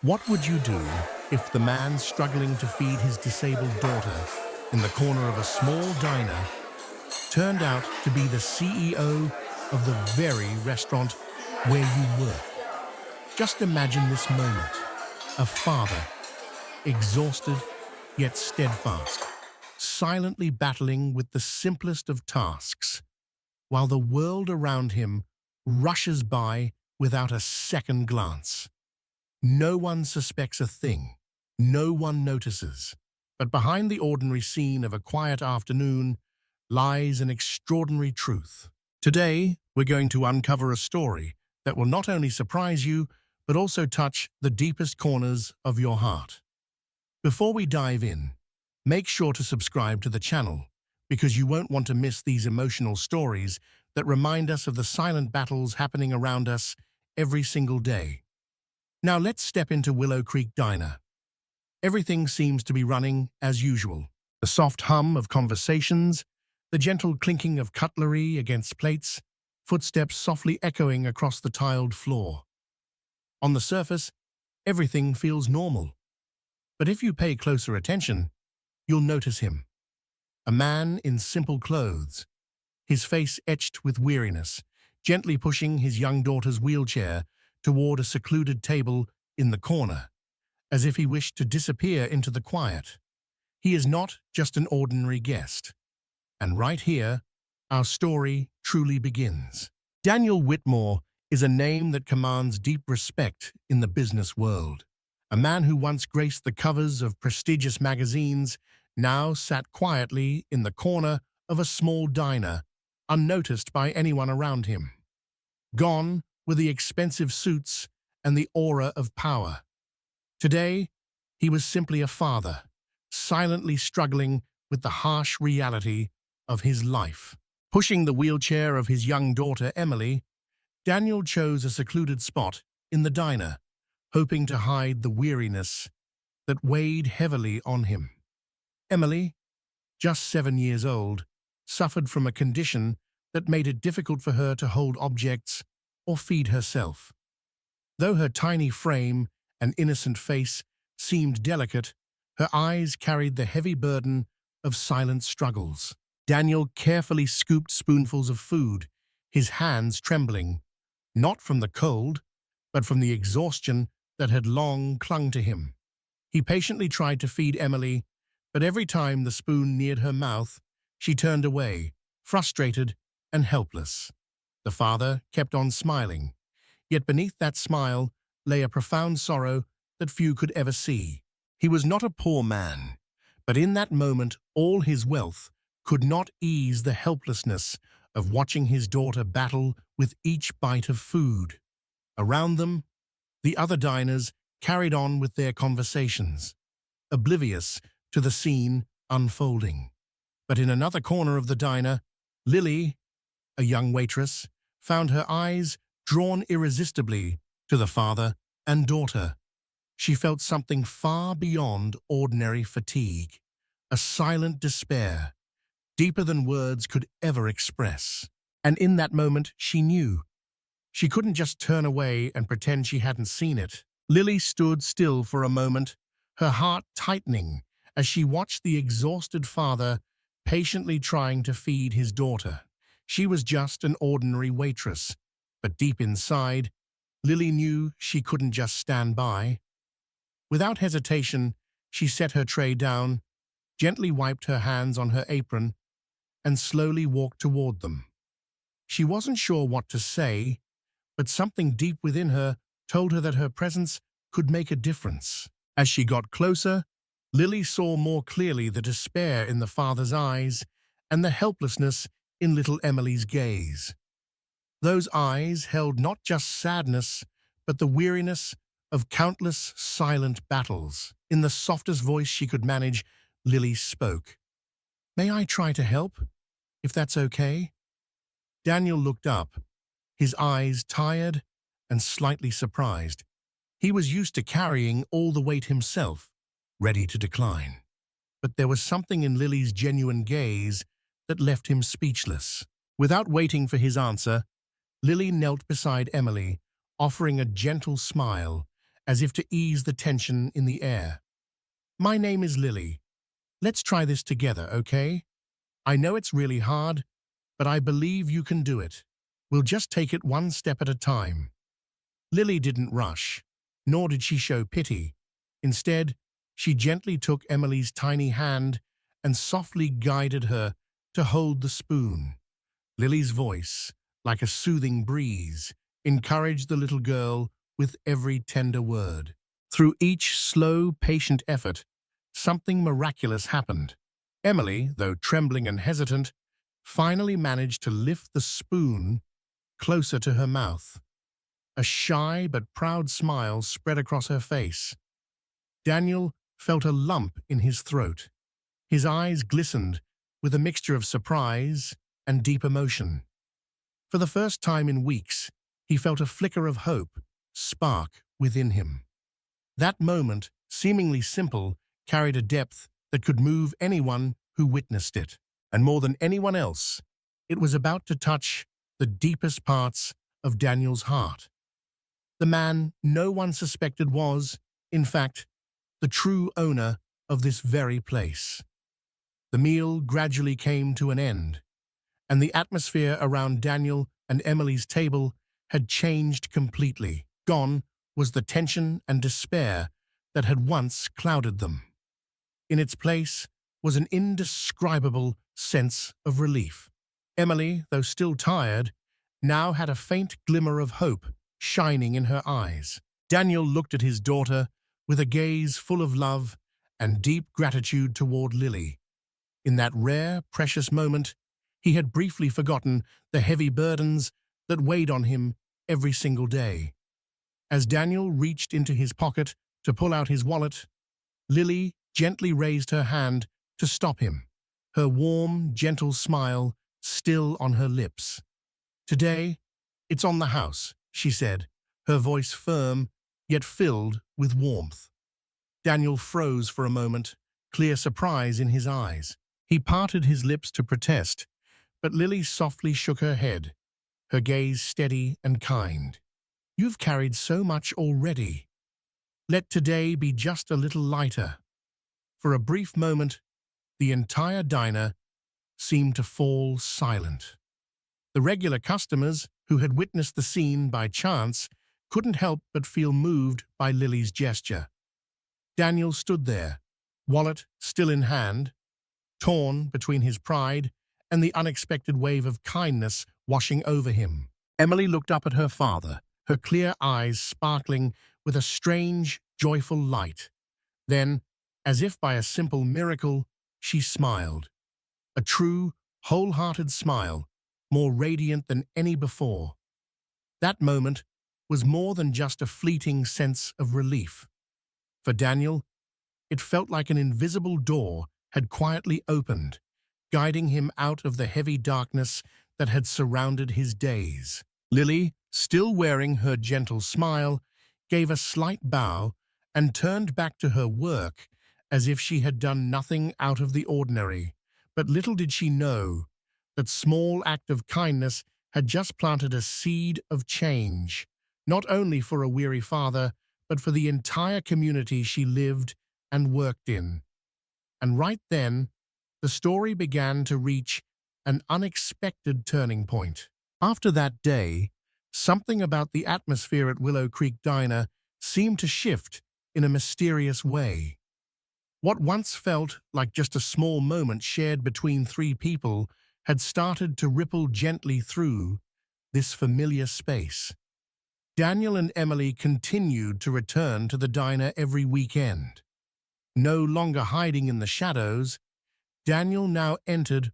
What would you do if the man struggling to feed his disabled daughter in the corner of a small diner turned out to be the CEO of the very restaurant where you work? Just imagine this moment. A father, exhausted yet steadfast, silently battling with the simplest of tasks, while the world around him rushes by without a second glance. No one suspects a thing. No one notices. But behind the ordinary scene of a quiet afternoon lies an extraordinary truth. Today, we're going to uncover a story that will not only surprise you, but also touch the deepest corners of your heart. Before we dive in, make sure to subscribe to the channel, because you won't want to miss these emotional stories that remind us of the silent battles happening around us every single day. Now let's step into Willow Creek Diner. Everything seems to be running as usual. The soft hum of conversations, the gentle clinking of cutlery against plates, footsteps softly echoing across the tiled floor. On the surface, everything feels normal. But if you pay closer attention, you'll notice him. A man in simple clothes, his face etched with weariness, gently pushing his young daughter's wheelchair toward a secluded table in the corner, as if he wished to disappear into the quiet. He is not just an ordinary guest. And right here, our story truly begins. Daniel Whitmore is a name that commands deep respect in the business world. A man who once graced the covers of prestigious magazines now sat quietly in the corner of a small diner, unnoticed by anyone around him. Gone were the expensive suits and the aura of power. Today, he was simply a father, silently struggling with the harsh reality of his life. Pushing the wheelchair of his young daughter, Emily, Daniel chose a secluded spot in the diner, hoping to hide the weariness that weighed heavily on him. Emily, just 7 years old, suffered from a condition that made it difficult for her to hold objects or feed herself. Though her tiny frame and innocent face seemed delicate, her eyes carried the heavy burden of silent struggles. Daniel carefully scooped spoonfuls of food, his hands trembling, not from the cold, but from the exhaustion that had long clung to him. He patiently tried to feed Emily, but every time the spoon neared her mouth, she turned away, frustrated and helpless. The father kept on smiling, yet beneath that smile lay a profound sorrow that few could ever see. He was not a poor man, but in that moment all his wealth could not ease the helplessness of watching his daughter battle with each bite of food. Around them, the other diners carried on with their conversations, oblivious to the scene unfolding. But in another corner of the diner, Lily, a young waitress, found her eyes drawn irresistibly to the father and daughter. She felt something far beyond ordinary fatigue, a silent despair, deeper than words could ever express. And in that moment, she knew. She couldn't just turn away and pretend she hadn't seen it. Lily stood still for a moment, her heart tightening as she watched the exhausted father patiently trying to feed his daughter. She was just an ordinary waitress, but deep inside, Lily knew she couldn't just stand by. Without hesitation, she set her tray down, gently wiped her hands on her apron, and slowly walked toward them. She wasn't sure what to say, but something deep within her told her that her presence could make a difference. As she got closer, Lily saw more clearly the despair in the father's eyes and the helplessness in little Emily's gaze. Those eyes held not just sadness, but the weariness of countless silent battles. In the softest voice she could manage, Lily spoke. "May I try to help, if that's okay?" Daniel looked up, his eyes tired and slightly surprised. He was used to carrying all the weight himself, ready to decline. But there was something in Lily's genuine gaze that left him speechless. Without waiting for his answer, Lily knelt beside Emily, offering a gentle smile as if to ease the tension in the air. "My name is Lily. Let's try this together, okay? I know it's really hard, but I believe you can do it. We'll just take it one step at a time." Lily didn't rush, nor did she show pity. Instead, she gently took Emily's tiny hand and softly guided her to hold the spoon. Lily's voice, like a soothing breeze, encouraged the little girl with every tender word. Through each slow, patient effort, something miraculous happened. Emily, though trembling and hesitant, finally managed to lift the spoon closer to her mouth. A shy but proud smile spread across her face. Daniel felt a lump in his throat. His eyes glistened with a mixture of surprise and deep emotion. For the first time in weeks, he felt a flicker of hope spark within him. That moment, seemingly simple, carried a depth that could move anyone who witnessed it. And more than anyone else, it was about to touch the deepest parts of Daniel's heart. The man no one suspected was, in fact, the true owner of this very place. The meal gradually came to an end, and the atmosphere around Daniel and Emily's table had changed completely. Gone was the tension and despair that had once clouded them. In its place was an indescribable sense of relief. Emily, though still tired, now had a faint glimmer of hope shining in her eyes. Daniel looked at his daughter with a gaze full of love and deep gratitude toward Lily. In that rare, precious moment, he had briefly forgotten the heavy burdens that weighed on him every single day. As Daniel reached into his pocket to pull out his wallet, Lily gently raised her hand to stop him, her warm, gentle smile still on her lips. "Today, it's on the house," she said, her voice firm yet filled with warmth. Daniel froze for a moment, clear surprise in his eyes. He parted his lips to protest, but Lily softly shook her head, her gaze steady and kind. "You've carried so much already. Let today be just a little lighter." For a brief moment, the entire diner seemed to fall silent. The regular customers who had witnessed the scene by chance couldn't help but feel moved by Lily's gesture. Daniel stood there, wallet still in hand, torn between his pride and the unexpected wave of kindness washing over him. Emily looked up at her father, her clear eyes sparkling with a strange, joyful light. Then, as if by a simple miracle, she smiled. A true, wholehearted smile, more radiant than any before. That moment was more than just a fleeting sense of relief. For Daniel, it felt like an invisible door had quietly opened, guiding him out of the heavy darkness that had surrounded his days. Lily, still wearing her gentle smile, gave a slight bow and turned back to her work as if she had done nothing out of the ordinary. But little did she know that small act of kindness had just planted a seed of change, not only for a weary father, but for the entire community she lived and worked in. And right then, the story began to reach an unexpected turning point. After that day, something about the atmosphere at Willow Creek Diner seemed to shift in a mysterious way. What once felt like just a small moment shared between three people had started to ripple gently through this familiar space. Daniel and Emily continued to return to the diner every weekend. No longer hiding in the shadows, Daniel now entered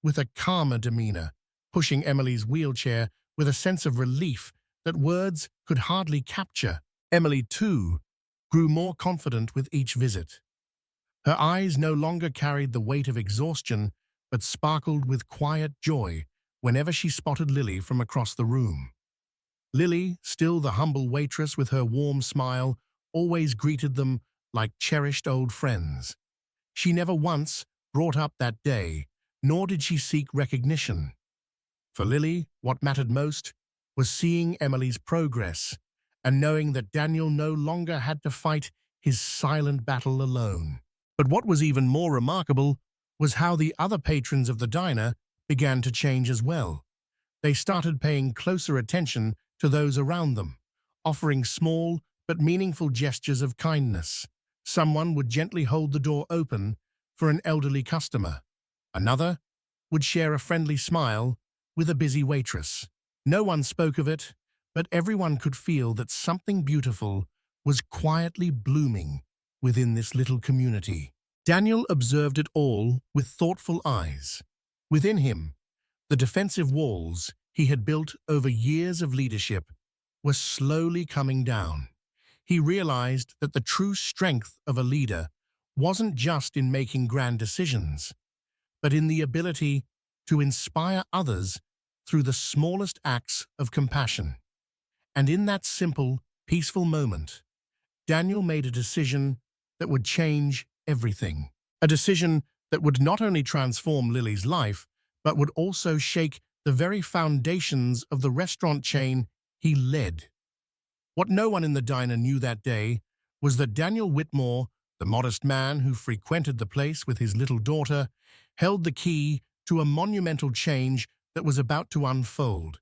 with a calmer demeanor, pushing Emily's wheelchair with a sense of relief that words could hardly capture. Emily, too, grew more confident with each visit. Her eyes no longer carried the weight of exhaustion, but sparkled with quiet joy whenever she spotted Lily from across the room. Lily, still the humble waitress with her warm smile, always greeted them like cherished old friends. She never once brought up that day, nor did she seek recognition. For Lily, what mattered most was seeing Emily's progress and knowing that Daniel no longer had to fight his silent battle alone. But what was even more remarkable was how the other patrons of the diner began to change as well. They started paying closer attention to those around them, offering small but meaningful gestures of kindness. Someone would gently hold the door open for an elderly customer. Another would share a friendly smile with a busy waitress. No one spoke of it, but everyone could feel that something beautiful was quietly blooming within this little community. Daniel observed it all with thoughtful eyes. Within him, the defensive walls he had built over years of leadership were slowly coming down. He realized that the true strength of a leader wasn't just in making grand decisions, but in the ability to inspire others through the smallest acts of compassion. And in that simple, peaceful moment, Daniel made a decision that would change everything. A decision that would not only transform Lily's life, but would also shake the very foundations of the restaurant chain he led. What no one in the diner knew that day was that Daniel Whitmore, the modest man who frequented the place with his little daughter, held the key to a monumental change that was about to unfold.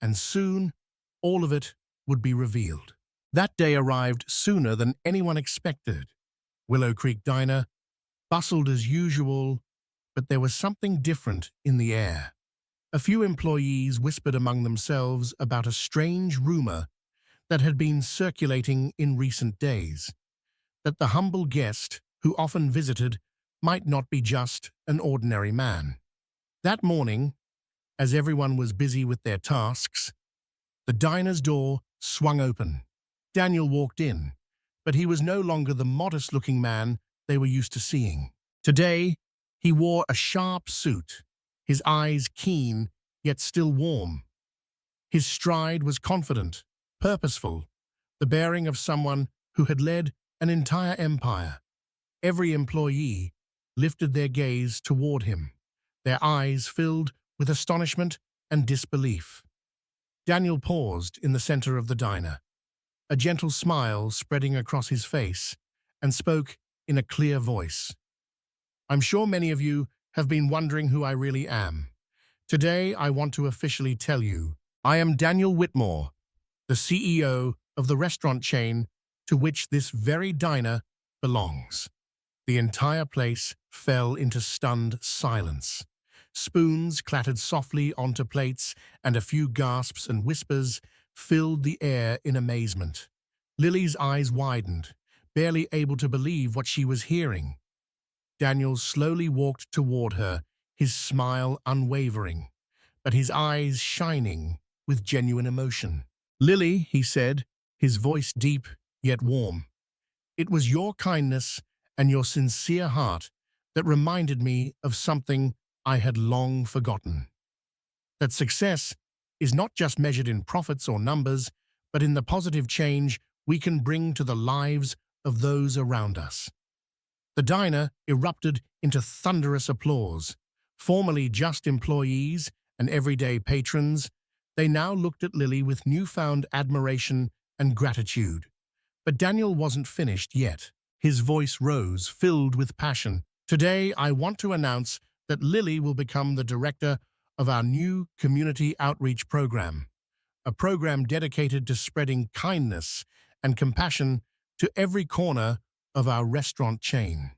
And soon, all of it would be revealed. That day arrived sooner than anyone expected. Willow Creek Diner bustled as usual, but there was something different in the air. A few employees whispered among themselves about a strange rumor that had been circulating in recent days, that the humble guest who often visited might not be just an ordinary man. That morning, as everyone was busy with their tasks, the diner's door swung open. Daniel walked in, but he was no longer the modest-looking man they were used to seeing. Today, he wore a sharp suit, his eyes keen yet still warm. His stride was confident, purposeful, the bearing of someone who had led an entire empire. Every employee lifted their gaze toward him, their eyes filled with astonishment and disbelief. Daniel paused in the center of the diner, a gentle smile spreading across his face, and spoke in a clear voice. "I'm sure many of you have been wondering who I really am. Today, I want to officially tell you, I am Daniel Whitmore, the CEO of the restaurant chain to which this very diner belongs." The entire place fell into stunned silence. Spoons clattered softly onto plates, and a few gasps and whispers filled the air in amazement. Lily's eyes widened, barely able to believe what she was hearing. Daniel slowly walked toward her, his smile unwavering, but his eyes shining with genuine emotion. "Lily," he said, his voice deep yet warm, "it was your kindness and your sincere heart that reminded me of something I had long forgotten. That success is not just measured in profits or numbers, but in the positive change we can bring to the lives of those around us." The diner erupted into thunderous applause. Formerly just employees and everyday patrons, they now looked at Lily with newfound admiration and gratitude. But Daniel wasn't finished yet. His voice rose, filled with passion. "Today, I want to announce that Lily will become the director of our new community outreach program, a program dedicated to spreading kindness and compassion to every corner of our restaurant chain."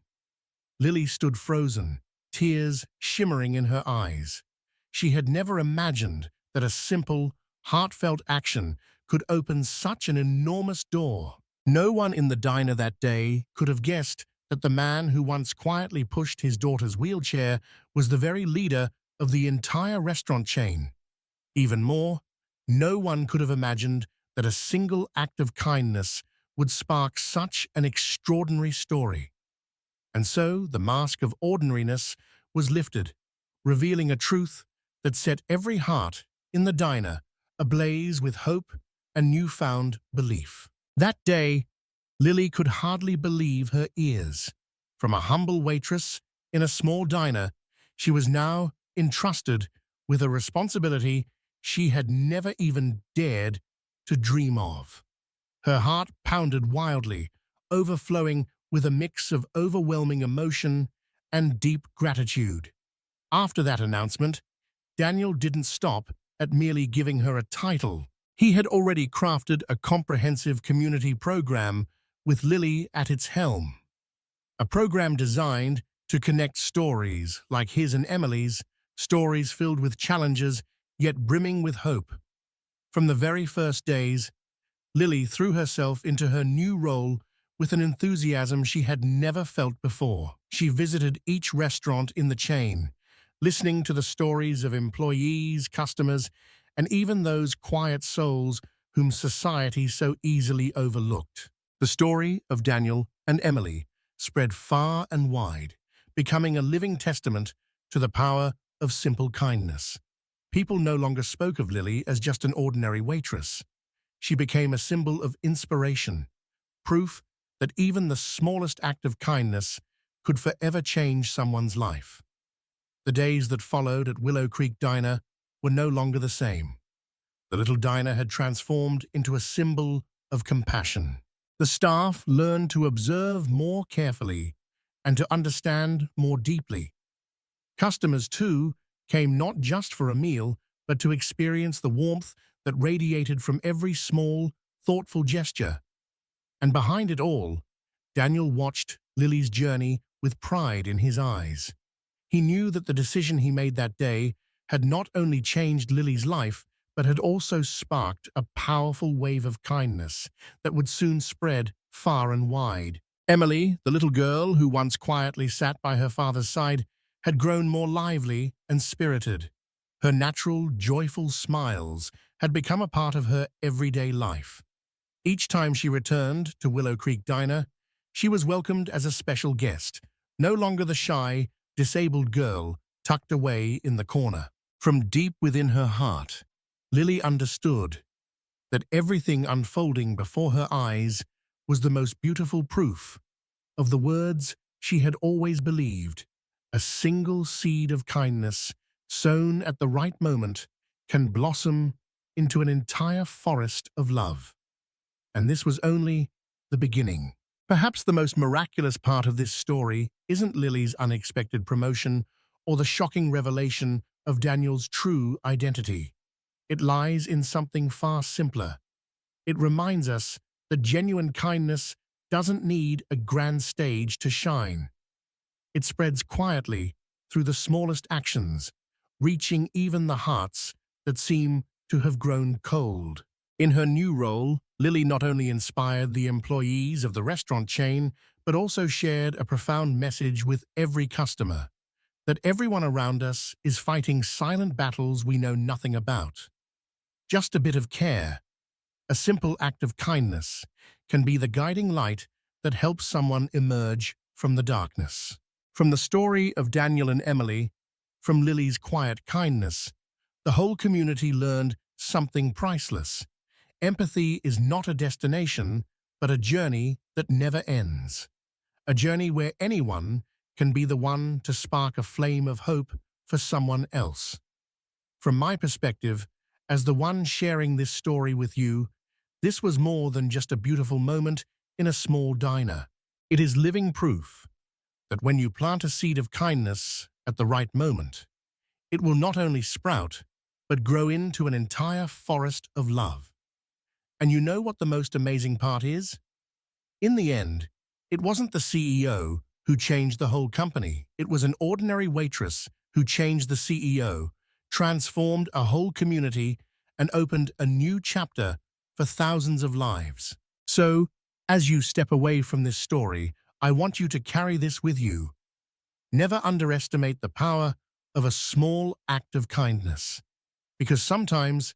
Lily stood frozen, tears shimmering in her eyes. She had never imagined that a simple, heartfelt action could open such an enormous door. No one in the diner that day could have guessed that the man who once quietly pushed his daughter's wheelchair was the very leader of the entire restaurant chain. Even more, no one could have imagined that a single act of kindness would spark such an extraordinary story. And so the mask of ordinariness was lifted, revealing a truth that set every heart in the diner ablaze with hope and newfound belief. That day, Lily could hardly believe her ears. From a humble waitress in a small diner, she was now entrusted with a responsibility she had never even dared to dream of. Her heart pounded wildly, overflowing with a mix of overwhelming emotion and deep gratitude. After that announcement, Daniel didn't stop at merely giving her a title. He had already crafted a comprehensive community program with Lily at its helm. A program designed to connect stories like his and Emily's, stories filled with challenges yet brimming with hope. From the very first days, Lily threw herself into her new role with an enthusiasm she had never felt before. She visited each restaurant in the chain, listening to the stories of employees, customers, and even those quiet souls whom society so easily overlooked. The story of Daniel and Emily spread far and wide, becoming a living testament to the power of simple kindness. People no longer spoke of Lily as just an ordinary waitress. She became a symbol of inspiration, proof that even the smallest act of kindness could forever change someone's life. The days that followed at Willow Creek Diner were no longer the same. The little diner had transformed into a symbol of compassion. The staff learned to observe more carefully and to understand more deeply. Customers, too, came not just for a meal, but to experience the warmth that radiated from every small, thoughtful gesture. And behind it all, Daniel watched Lily's journey with pride in his eyes. He knew that the decision he made that day had not only changed Lily's life, but had also sparked a powerful wave of kindness that would soon spread far and wide. Emily, the little girl who once quietly sat by her father's side, had grown more lively and spirited. Her natural, joyful smiles had become a part of her everyday life. Each time she returned to Willow Creek Diner, she was welcomed as a special guest, no longer the shy, disabled girl tucked away in the corner. From deep within her heart, Lily understood that everything unfolding before her eyes was the most beautiful proof of the words she had always believed. A single seed of kindness, sown at the right moment, can blossom into an entire forest of love. And this was only the beginning. Perhaps the most miraculous part of this story isn't Lily's unexpected promotion or the shocking revelation of Daniel's true identity. It lies in something far simpler. It reminds us that genuine kindness doesn't need a grand stage to shine. It spreads quietly through the smallest actions, reaching even the hearts that seem to have grown cold. In her new role, Lily not only inspired the employees of the restaurant chain, but also shared a profound message with every customer, that everyone around us is fighting silent battles we know nothing about. Just a bit of care, a simple act of kindness, can be the guiding light that helps someone emerge from the darkness. From the story of Daniel and Emily, from Lily's quiet kindness, the whole community learned something priceless. Empathy is not a destination, but a journey that never ends. A journey where anyone can be the one to spark a flame of hope for someone else. From my perspective, as the one sharing this story with you, this was more than just a beautiful moment in a small diner. It is living proof that when you plant a seed of kindness at the right moment, it will not only sprout, but grow into an entire forest of love. And you know what the most amazing part is? In the end, it wasn't the CEO who changed the whole company. It was an ordinary waitress who changed the CEO, transformed a whole community, and opened a new chapter for thousands of lives. So, as you step away from this story, I want you to carry this with you. Never underestimate the power of a small act of kindness, because sometimes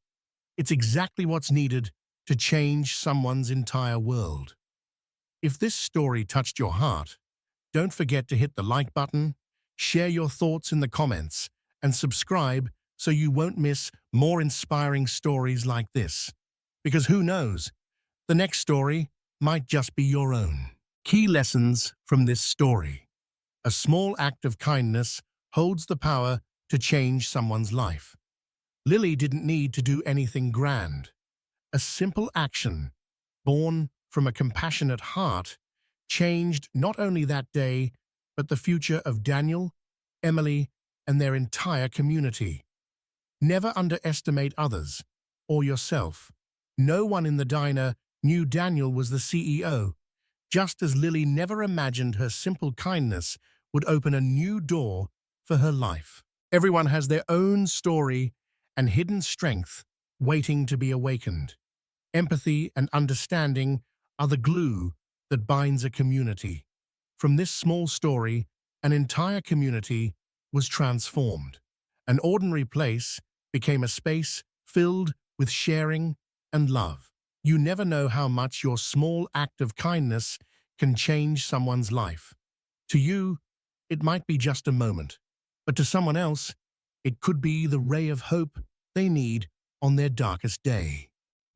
it's exactly what's needed to change someone's entire world. If this story touched your heart, don't forget to hit the like button, share your thoughts in the comments, and subscribe so you won't miss more inspiring stories like this. Because who knows, the next story might just be your own. Key lessons from this story. A small act of kindness holds the power to change someone's life. Lily didn't need to do anything grand. A simple action, born from a compassionate heart, changed not only that day, but the future of Daniel, Emily, and their entire community. Never underestimate others or yourself. No one in the diner knew Daniel was the CEO, just as Lily never imagined her simple kindness would open a new door for her life. Everyone has their own story and hidden strength waiting to be awakened. Empathy and understanding are the glue that binds a community. From this small story, an entire community was transformed. An ordinary place became a space filled with sharing and love. You never know how much your small act of kindness can change someone's life. To you, it might be just a moment, but to someone else, it could be the ray of hope they need on their darkest day.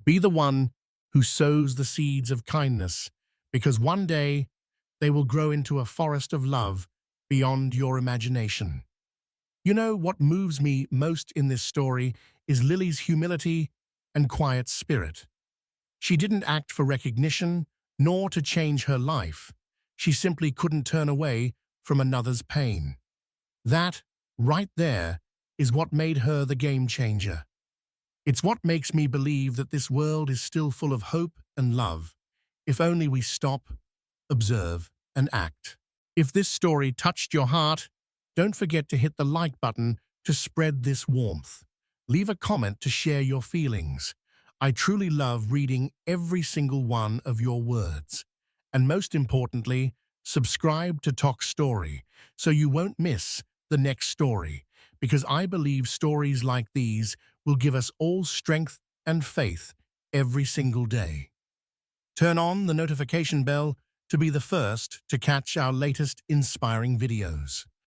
Be the one who sows the seeds of kindness, because one day they will grow into a forest of love beyond your imagination. You know what moves me most in this story is Lily's humility and quiet spirit. She didn't act for recognition, nor to change her life. She simply couldn't turn away from another's pain. That, right there, is what made her the game changer. It's what makes me believe that this world is still full of hope and love, if only we stop, observe, and act. If this story touched your heart, don't forget to hit the like button to spread this warmth. Leave a comment to share your feelings. I truly love reading every single one of your words. And most importantly, subscribe to Toch Story so you won't miss the next story, because I believe stories like these will give us all strength and faith every single day. Turn on the notification bell to be the first to catch our latest inspiring videos.